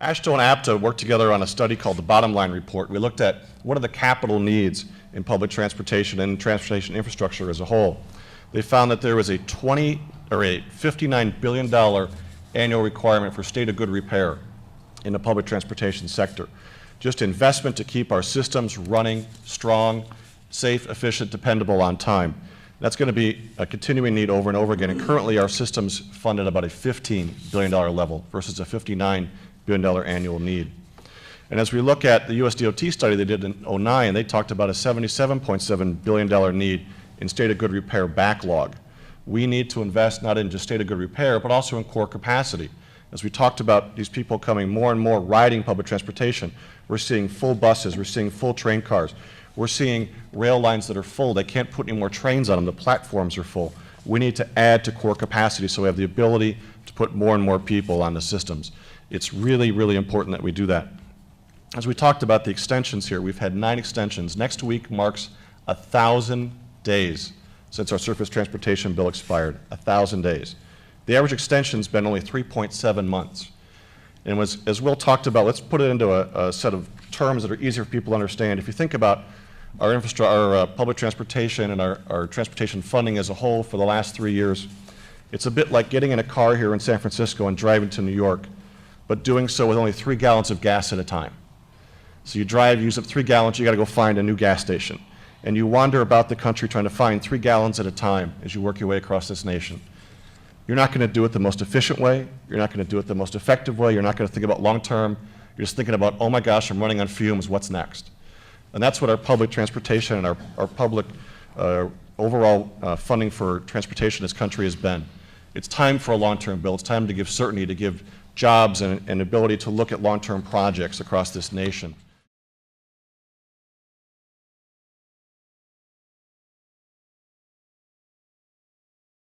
AASHTO and APTA worked together on a study called the Bottom Line Report. We looked at what are the capital needs in public transportation and transportation infrastructure as a whole. They found that there was a $59 billion annual requirement for state of good repair in the public transportation sector. Just investment to keep our systems running strong, safe, efficient, dependable, on time. That's going to be a continuing need over and over again. And currently our systems fund at about a $15 billion level versus a $59 billion annual need. And as we look at the US DOT study they did in 2009, they talked about a $77.7 billion need in state of good repair backlog. We need to invest not in just state of good repair, but also in core capacity. As we talked about these people coming more and more riding public transportation, we're seeing full buses, we're seeing full train cars, we're seeing rail lines that are full. They can't put any more trains on them, the platforms are full. We need to add to core capacity so we have the ability to put more and more people on the systems. It's really, really important that we do that. As we talked about the extensions here, we've had 9 extensions. Next week marks 1,000 days since our surface transportation bill expired, 1,000 days. The average extension's been only 3.7 months. And as Will talked about, let's put it into a set of terms that are easier for people to understand. If you think about our public transportation and our transportation funding as a whole for the last 3 years, it's a bit like getting in a car here in San Francisco and driving to New York, but doing so with only 3 gallons of gas at a time. So you drive, use up 3 gallons, you got to go find a new gas station. And you wander about the country trying to find 3 gallons at a time as you work your way across this nation. You're not going to do it the most efficient way. You're not going to do it the most effective way. You're not going to think about long term. You're just thinking about, oh my gosh, I'm running on fumes, what's next? And that's what our public transportation and our public overall funding for transportation in this country has been. It's time for a long-term bill. It's time to give certainty, to give jobs and ability to look at long-term projects across this nation.